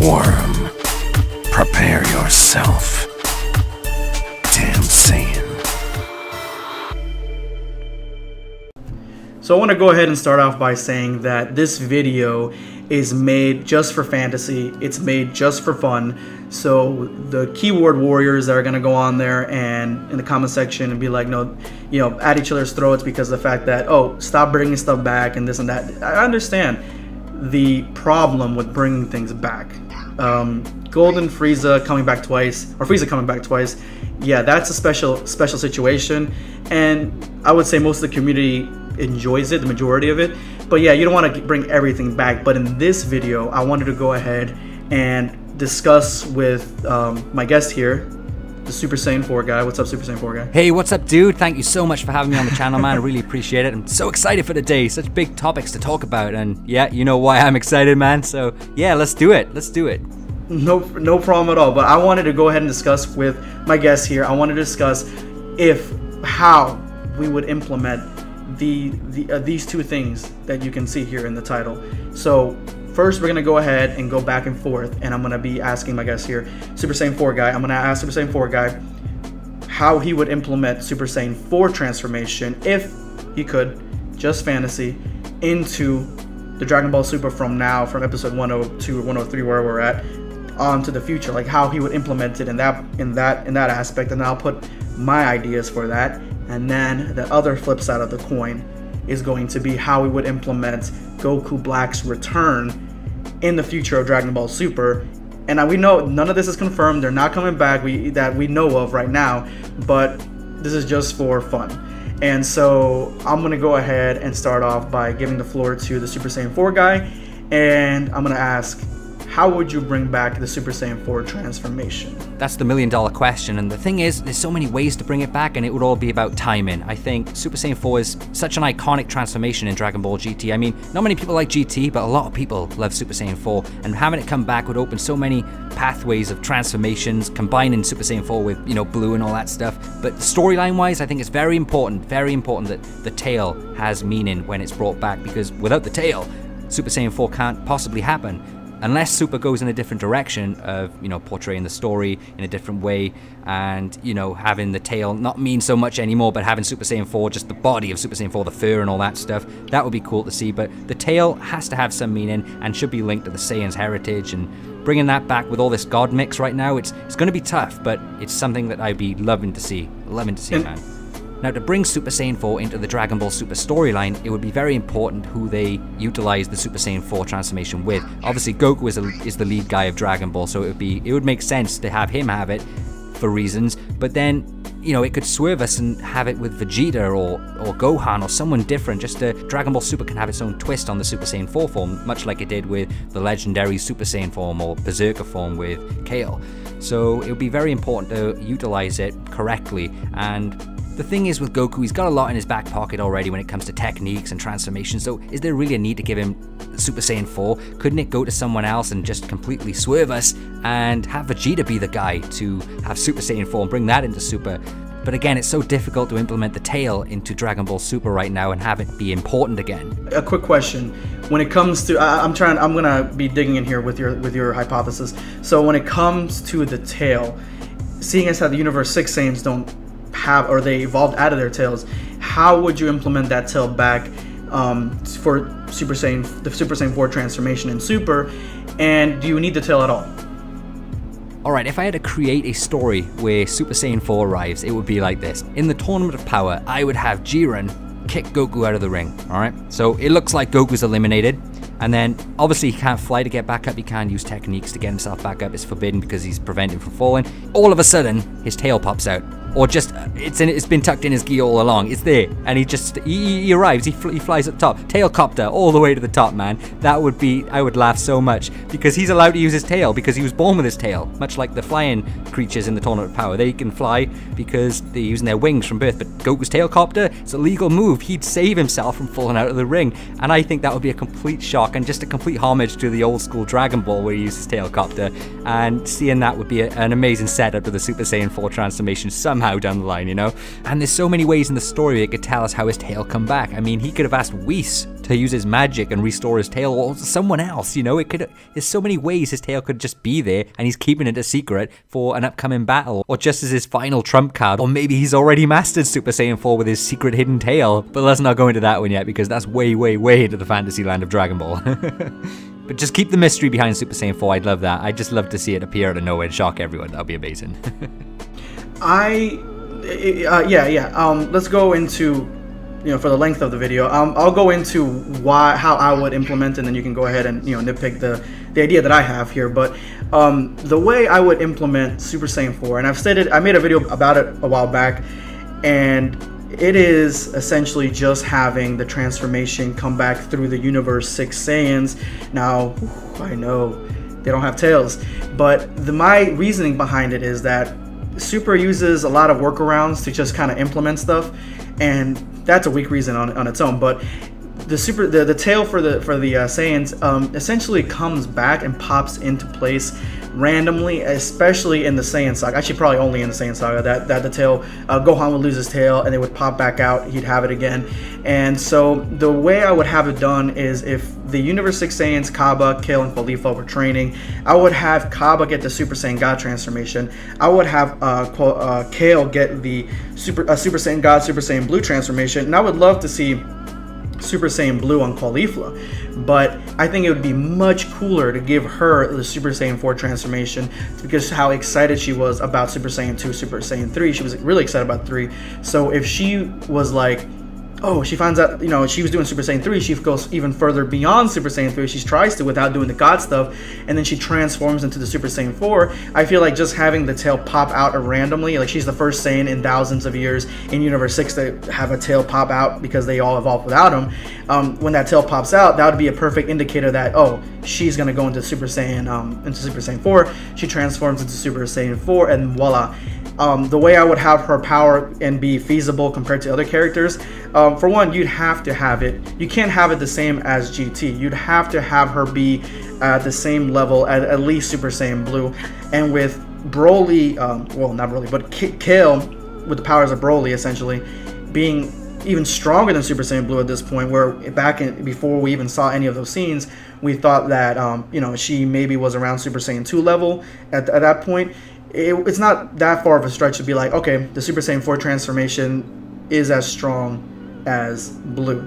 Worm, prepare yourself. Damn Saiyan. So I want to go ahead and start off by saying that this video is made just for fantasy. It's made just for fun. So the keyboard warriors that are going to go on there and in the comment section and be like, no, you know, at each other's throats because of the fact that, oh, stop bringing stuff back and this and that. I understand the problem with bringing things back. Golden Frieza coming back twice, or Frieza coming back twice, yeah, that's a special situation, and I would say most of the community enjoys it, the majority of it. But yeah, you don't want to bring everything back. But in this video, I wanted to go ahead and discuss with my guest here, the Super Saiyan 4 guy. What's up, Super Saiyan 4 guy? Hey, what's up, dude? Thank you so much for having me on the channel, man. I really appreciate it. I'm so excited for today. Such big topics to talk about, and yeah, you know why I'm excited, man. So yeah, let's do it. Let's do it. No problem at all. But I wanted to go ahead and discuss with my guest here. I wanted to discuss how we would implement these two things that you can see here in the title. So first, we're gonna go ahead and go back and forth, and I'm gonna be asking my guest here, Super Saiyan 4 guy. I'm gonna ask Super Saiyan 4 guy how he would implement Super Saiyan 4 transformation if he could, just fantasy, into the Dragon Ball Super from episode 102 or 103 where we're at, on to the future, like how he would implement it in that aspect. And I'll put my ideas for that. And then the other flip side of the coin is going to be how we would implement Goku Black's return in the future of Dragon Ball Super. And we know none of this is confirmed. They're not coming back that we know of right now, but this is just for fun. And so I'm going to go ahead and start off by giving the floor to the Super Saiyan 4 guy. And I'm going to ask, how would you bring back the Super Saiyan 4 transformation? That's the million-dollar question, and the thing is, there's so many ways to bring it back, and it would all be about timing. I think Super Saiyan 4 is such an iconic transformation in Dragon Ball GT. I mean, not many people like GT, but a lot of people love Super Saiyan 4, and having it come back would open so many pathways of transformations, combining Super Saiyan 4 with, you know, Blue and all that stuff. But storyline-wise, I think it's very important that the tail has meaning when it's brought back, because without the tail, Super Saiyan 4 can't possibly happen. Unless Super goes in a different direction of, you know, portraying the story in a different way and, you know, having the tail not mean so much anymore, but having Super Saiyan 4, just the body of Super Saiyan 4, the fur and all that stuff, that would be cool to see. But the tail has to have some meaning and should be linked to the Saiyan's heritage, and bringing that back with all this God mix right now, it's going to be tough, but it's something that I'd be loving to see, man. Now, to bring Super Saiyan 4 into the Dragon Ball Super storyline, it would be very important who they utilize the Super Saiyan 4 transformation with. Obviously, Goku is the lead guy of Dragon Ball, so it would make sense to have him have it for reasons. But then, you know, it could swerve us and have it with Vegeta or Gohan or someone different. Just Dragon Ball Super can have its own twist on the Super Saiyan 4 form, much like it did with the legendary Super Saiyan form or Berserker form with Kale. So it would be very important to utilize it correctly. And the thing is with Goku, he's got a lot in his back pocket already when it comes to techniques and transformation, so is there really a need to give him Super Saiyan 4? Couldn't it go to someone else and just completely swerve us and have Vegeta be the guy to have Super Saiyan 4 and bring that into Super? But again, it's so difficult to implement the tail into Dragon Ball Super right now and have it be important again. A quick question. When it comes to, I'm gonna be digging in here with your hypothesis. So when it comes to the tail, seeing as how the Universe 6 Saiyans don't have, or they evolved out of their tails, how would you implement that tail back for the Super Saiyan 4 transformation in Super? And do you need the tail at all? Alright, if I had to create a story where Super Saiyan 4 arrives, it would be like this. In the Tournament of Power, I would have Jiren kick Goku out of the ring, alright? So it looks like Goku's eliminated, and then obviously he can't fly to get back up, he can't use techniques to get himself back up, it's forbidden because he's prevented from falling. All of a sudden, his tail pops out. Or just, it's been tucked in his gi all along. It's there, and he arrives, he flies at the top. Tailcopter all the way to the top, man. That would be, I would laugh so much, because he's allowed to use his tail, because he was born with his tail. Much like the flying creatures in the Tournament of Power. They can fly because they're using their wings from birth, but Goku's tailcopter, it's a legal move. He'd save himself from falling out of the ring, and I think that would be a complete shock, and just a complete homage to the old school Dragon Ball where he uses tailcopter, and seeing that would be an amazing setup to the Super Saiyan 4 transformation somehow. somehow down the line, you know? And there's so many ways in the story it could tell us how his tail come back. I mean, he could have asked Whis to use his magic and restore his tail, or someone else, you know? There's so many ways his tail could just be there, and he's keeping it a secret for an upcoming battle, or just as his final trump card, or maybe he's already mastered Super Saiyan 4 with his secret hidden tail. But let's not go into that one yet, because that's way, way, way into the fantasy land of Dragon Ball. But just keep the mystery behind Super Saiyan 4. I'd love that. I'd just love to see it appear out of nowhere and shock everyone. That'd be amazing. Let's go into, for the length of the video, I'll go into how I would implement, and then you can go ahead and nitpick the idea that I have here. But the way I would implement Super Saiyan 4, and I made a video about it a while back, and it is essentially just having the transformation come back through the universe 6 Saiyans. Now, I know they don't have tails, but my reasoning behind it is that Super uses a lot of workarounds to just kind of implement stuff, and that's a weak reason on its own. But the tail for the Saiyans essentially comes back and pops into place randomly, especially in the Saiyan saga. Actually, probably only in the Saiyan saga that the tail, Gohan would lose his tail and it would pop back out. He'd have it again. And so the way I would have it done is, if the Universe 6 Saiyans, Cabba, Kale, and Khalifa were training, I would have Cabba get the Super Saiyan God transformation. I would have Kale get the Super Saiyan God, Super Saiyan Blue transformation, and I would love to see Super Saiyan Blue on Caulifla, but I think it would be much cooler to give her the Super Saiyan 4 transformation, because how excited she was about Super Saiyan 2, Super Saiyan 3. She was really excited about 3. So if she was like, oh, she finds out, she was doing Super Saiyan 3, she goes even further beyond Super Saiyan 3, she tries to without doing the God stuff, and then she transforms into the Super Saiyan 4, I feel like just having the tail pop out randomly, like she's the first Saiyan in thousands of years in Universe 6 to have a tail pop out, because they all evolved without him. When that tail pops out, that would be a perfect indicator that, oh, she's going to go into Super Saiyan 4, she transforms into Super Saiyan 4, and voila. The way I would have her power and be feasible compared to other characters, for one, you'd have to have it. You can't have it the same as GT. You'd have to have her be at the same level at least Super Saiyan Blue. And with Broly, well, not Broly, but Kale, with the powers of Broly, essentially, being even stronger than Super Saiyan Blue at this point, where before we even saw any of those scenes, we thought that, she maybe was around Super Saiyan 2 level at that point. It's not that far of a stretch to be like, okay, the Super Saiyan 4 transformation is as strong as Blue.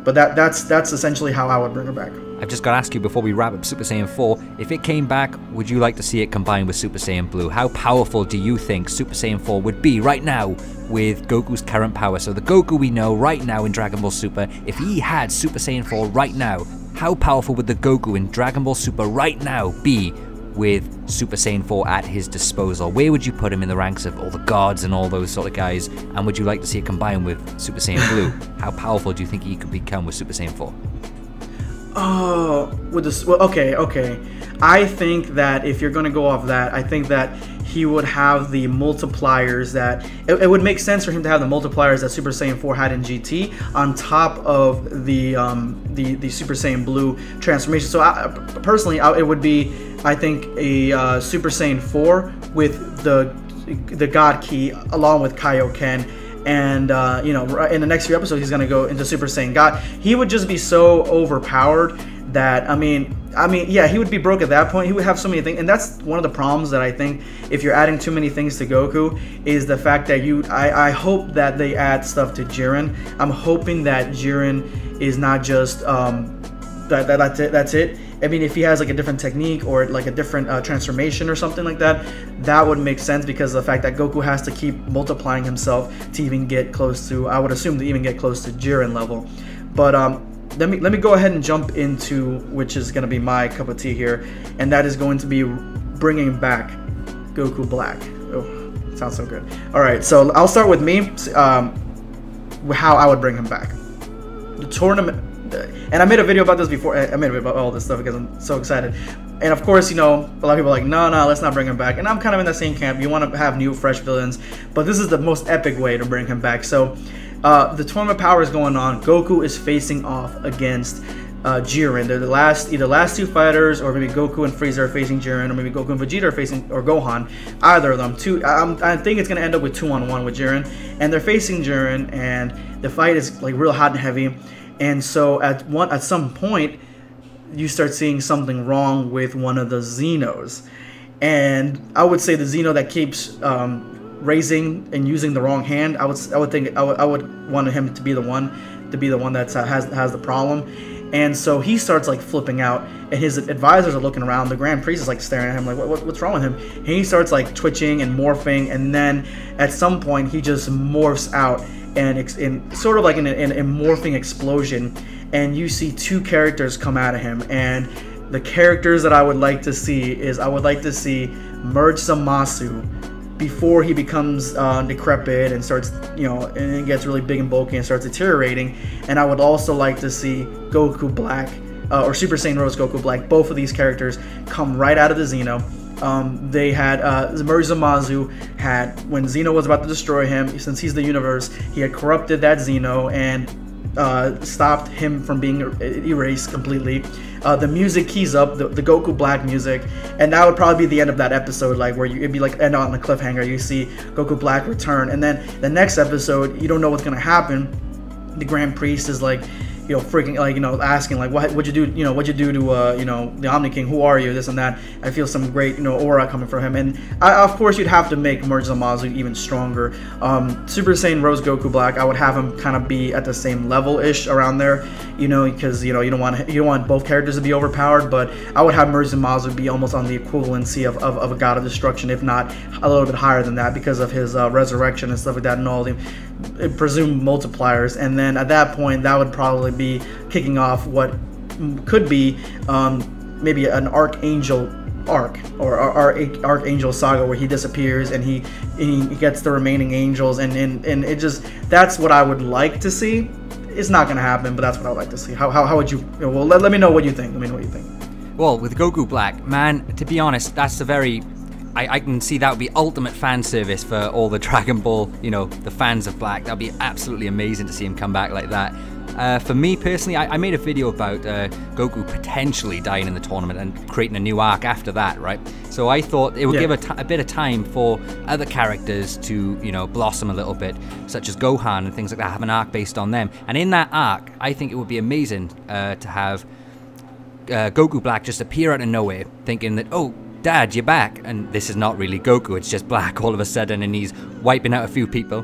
But that's essentially how I would bring her back. I've just got to ask you before we wrap up Super Saiyan 4, if it came back, would you like to see it combined with Super Saiyan Blue? How powerful do you think Super Saiyan 4 would be right now with Goku's current power? So the Goku we know right now in Dragon Ball Super, if he had Super Saiyan 4 right now, how powerful would the Goku in Dragon Ball Super right now be with Super Saiyan 4 at his disposal? Where would you put him in the ranks of all the gods and all those sort of guys? And would you like to see it combined with Super Saiyan Blue? How powerful do you think he could become with Super Saiyan 4? Okay. I think that if you're going to go off that, I think that he would have the multipliers that it would make sense for him to have the multipliers that Super Saiyan 4 had in GT on top of the Super Saiyan Blue transformation. So personally, it would be, I think, a Super Saiyan 4 with the God Key along with Kaioken. And in the next few episodes, he's gonna go into Super Saiyan God. He would just be so overpowered that, I mean, yeah, he would be broke at that point. He would have so many things, and that's one of the problems that I think if you're adding too many things to Goku is the fact that I hope that they add stuff to Jiren. I'm hoping that Jiren is not just that's it. I mean, if he has like a different technique or like a different transformation or something like that, that would make sense, because of the fact that Goku has to keep multiplying himself to even get close to, I would assume, to even get close to Jiren level. But let me go ahead and jump into which is going to be my cup of tea here, and that is going to be bringing back Goku Black. Oh, sounds so good. All right, so I'll start with me. How I would bring him back. The tournament. And I made a video about this before. I made a video about all this stuff because I'm so excited. And of course, a lot of people are like, no, let's not bring him back. And I'm kind of in the same camp. You want to have new, fresh villains, but this is the most epic way to bring him back. So the tournament power is going on. Goku is facing off against Jiren. They're the last, either last two fighters, or maybe Goku and Frieza are facing Jiren, or maybe Goku and Vegeta are facing, or Gohan. Either of them. I think it's gonna end up with 2-on-1 with Jiren, and they're facing Jiren, and the fight is like real hot and heavy. And so at some point, you start seeing something wrong with one of the Xenos, and I would say the Xeno that keeps raising and using the wrong hand. I would want him to be the one that has the problem. And so he starts like flipping out, and his advisors are looking around. The Grand Priest is like staring at him like, what's wrong with him? And he starts like twitching and morphing, and then at some point he just morphs out, and in sort of like in a morphing explosion, and you see two characters come out of him. And the characters that I would like to see is, I would like to see Merge Zamasu before he becomes decrepit and starts, and it gets really big and bulky and starts deteriorating. And I would also like to see Goku Black, or Super Saiyan Rose Goku Black, both of these characters come right out of the Xeno. They had, Merge Zamasu had, when Xeno was about to destroy him, since he's the universe, he had corrupted that Xeno and stopped him from being erased completely. The music keys up, the Goku Black music, and that would probably be the end of that episode, like where it'd be like end on a cliffhanger. You see Goku Black return, and then the next episode, you don't know what's gonna happen. The Grand Priest is like, freaking, like, asking like, what'd you do, what'd you do to, the Omni King? Who are you? This and that. I feel some great, aura coming from him. And of course, you'd have to make Merge Zamasu even stronger. Super Saiyan Rose Goku Black, I would have him kind of be at the same level-ish around there, because, you don't want both characters to be overpowered, but I would have Merge Zamasu be almost on the equivalency of a God of Destruction, if not a little bit higher than that, because of his resurrection and stuff like that, and all the presumed multipliers. And then at that point, that would probably be kicking off what could be maybe an Archangel arc, or Archangel saga, where he disappears and he gets the remaining angels, and it just, that's what I would like to see. It's not gonna happen, but that's what I would like to see. How would you, well, let me know what you think. Well, with Goku Black, man, to be honest, that's a very, I can see that would be ultimate fan service for all the Dragon Ball, the fans of Black. That would be absolutely amazing to see him come back like that. For me personally, I made a video about Goku potentially dying in the tournament and creating a new arc after that, right? So I thought it would give a bit of time for other characters to, blossom a little bit, such as Gohan and things like that, have an arc based on them. And in that arc, I think it would be amazing to have Goku Black just appear out of nowhere, thinking that, oh, Dad, you're back, and this is not really Goku, it's just Black all of a sudden, and he's wiping out a few people.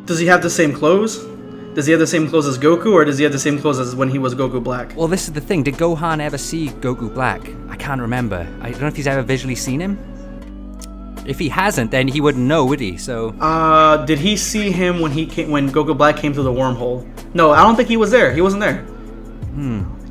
Does he have the same clothes? Does he have the same clothes as Goku, or does he have the same clothes as when he was Goku Black? Well, this is the thing. Did Gohan ever see Goku Black? I can't remember. I don't know if he's ever visually seen him. If he hasn't, then he wouldn't know, would he? So. Did he see him when Goku Black came through the wormhole? No, I don't think he was there. He wasn't there.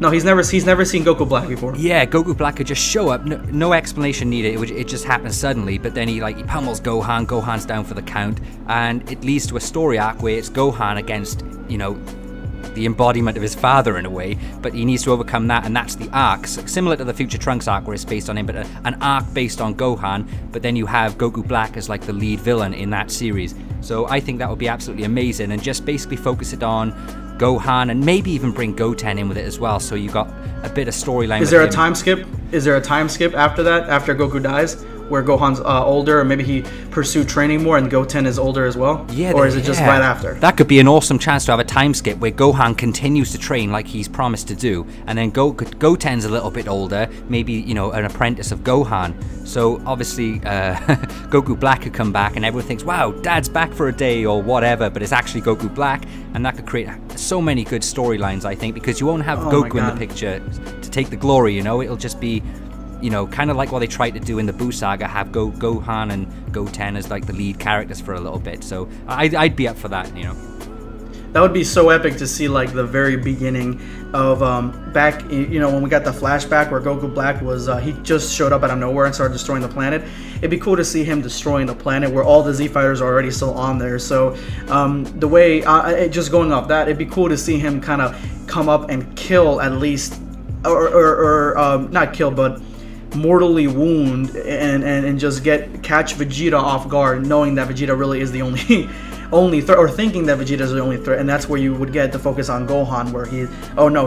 No, he's never seen Goku Black before. Yeah, Goku Black could just show up, no explanation needed. It just happens suddenly. But then he pummels Gohan. Gohan's down for the count, and it leads to a story arc where it's Gohan against, the embodiment of his father in a way. But he needs to overcome that, and that's the arc, similar to the Future Trunks arc where it's based on him, but an arc based on Gohan. But then you have Goku Black as like the lead villain in that series. So I think that would be absolutely amazing, and just basically focus it on Gohan, and maybe even bring Goten in with it as well, so you got a bit of storyline. Is there a time skip? Is there a time skip after that, after Goku dies, where Gohan's older, or maybe he pursued training more and Goten is older as well? Yeah. Or is it just right after? That could be an awesome chance to have a time skip where Gohan continues to train like he's promised to do, and then Goten's a little bit older, maybe, an apprentice of Gohan. So obviously Goku Black could come back and everyone thinks, wow, Dad's back for a day or whatever, but it's actually Goku Black, and that could create so many good storylines, I think, because you won't have Goku in the picture to take the glory, it'll just be, kind of like what they tried to do in the Buu saga, have Gohan and Goten as like the lead characters for a little bit. So I'd be up for that, That would be so epic to see, like, the very beginning of back, when we got the flashback where Goku Black was, he just showed up out of nowhere and started destroying the planet. It'd be cool to see him destroying the planet where all the Z fighters are already still on there. So the way, just going off that, it'd be cool to see him kind of come up and kill at least, or not kill, but mortally wound and just catch Vegeta off guard, knowing that Vegeta really is the only threat, or thinking that Vegeta is the only threat, and that's where you would get the focus on Gohan, where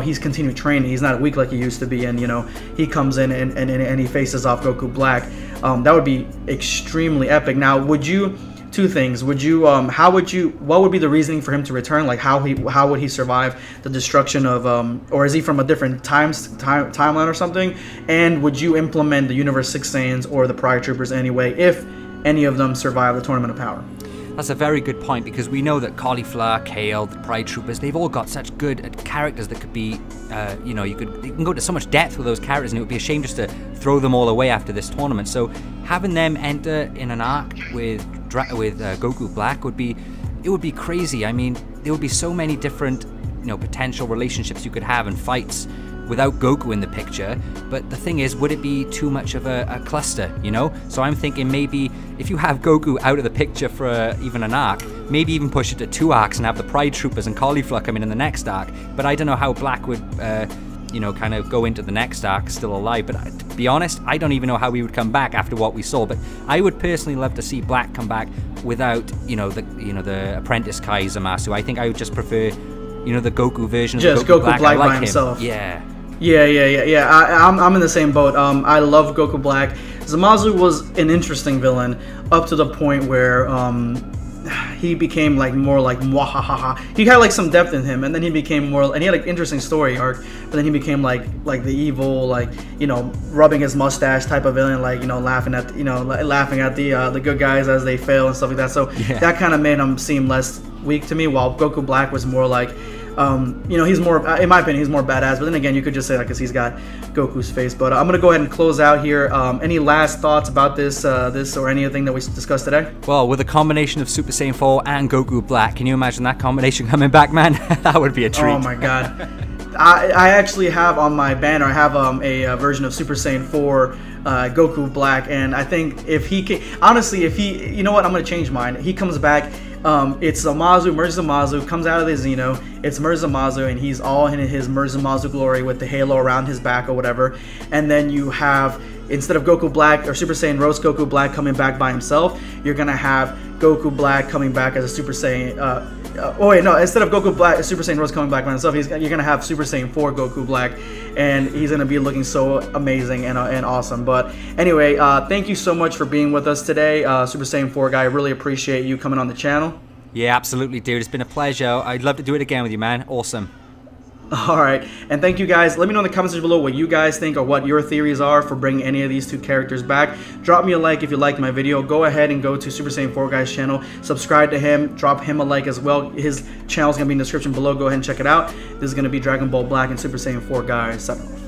he's continued training, he's not weak like he used to be, and he comes in and he faces off Goku Black. That would be extremely epic. Now, would you? Two things. What would be the reasoning for him to return? Like how would he survive the destruction of or is he from a different timeline or something? And would you implement the Universe 6 Saiyans or the Pride Troopers anyway if any of them survive the Tournament of Power? That's a very good point, because we know that Cauliflower, Kale, the Pride Troopers, they've all got such good characters that could be, you can go to so much depth with those characters, and it would be a shame just to throw them all away after this tournament. So having them enter in an arc with Goku Black would be crazy. I mean, there would be so many different, potential relationships you could have and fights without Goku in the picture. But the thing is, would it be too much of a cluster, So I'm thinking maybe if you have Goku out of the picture for even an arc, maybe even push it to 2 arcs and have the Pride Troopers and Cauliflower come in the next arc. But I don't know how Black would, kind of go into the next arc still alive. But to be honest, I don't even know how he would come back after what we saw. But I would personally love to see Black come back without, the apprentice Kai Zamasu. I think I would just prefer, the Goku version of just Goku Black by like himself. Yeah. Yeah. I'm in the same boat. I love Goku Black. Zamasu was an interesting villain up to the point where he became more like mwahaha. He had some depth in him, and then he became more, and he had an interesting story arc. But then he became like the evil, rubbing his mustache type of villain, laughing at the good guys as they fail and stuff like that. So that kind of made him seem less weak to me. While Goku Black was more like, he's more, in my opinion, he's more badass. But then again, you could just say that because he's got Goku's face. But I'm gonna go ahead and close out here. Any last thoughts about this or anything that we discussed today? Well, with a combination of Super Saiyan 4 and Goku Black, can you imagine that combination coming back, man? That would be a treat. Oh my god. I actually have on my banner, I have a version of Super Saiyan 4 Goku Black, and I think if he can, honestly, you know what, I'm gonna change mine. He comes back. It's Zamasu, Zamasu comes out of the Xeno. It's Zamasu, and he's all in his Zamasu glory with the halo around his back or whatever. And then you have, instead of Goku Black or Super Saiyan Rose Goku Black coming back by himself, you're gonna have Goku Black coming back as a Super Saiyan. Instead of Goku Black, Super Saiyan Rose coming back by himself, you're gonna have Super Saiyan 4 Goku Black, and he's gonna be looking so amazing and awesome. But anyway, thank you so much for being with us today, Super Saiyan 4 Guy. I really appreciate you coming on the channel. Yeah, absolutely, dude. It's been a pleasure. I'd love to do it again with you, man. Awesome. Alright, and thank you guys. Let me know in the comments below what you guys think or what your theories are for bringing any of these two characters back. Drop me a like if you liked my video. Go ahead and go to Super Saiyan 4 Guy's channel. Subscribe to him. Drop him a like as well. His channel is going to be in the description below. Go ahead and check it out. This is going to be Dragon Ball Black and Super Saiyan 4 Guy. Signing off.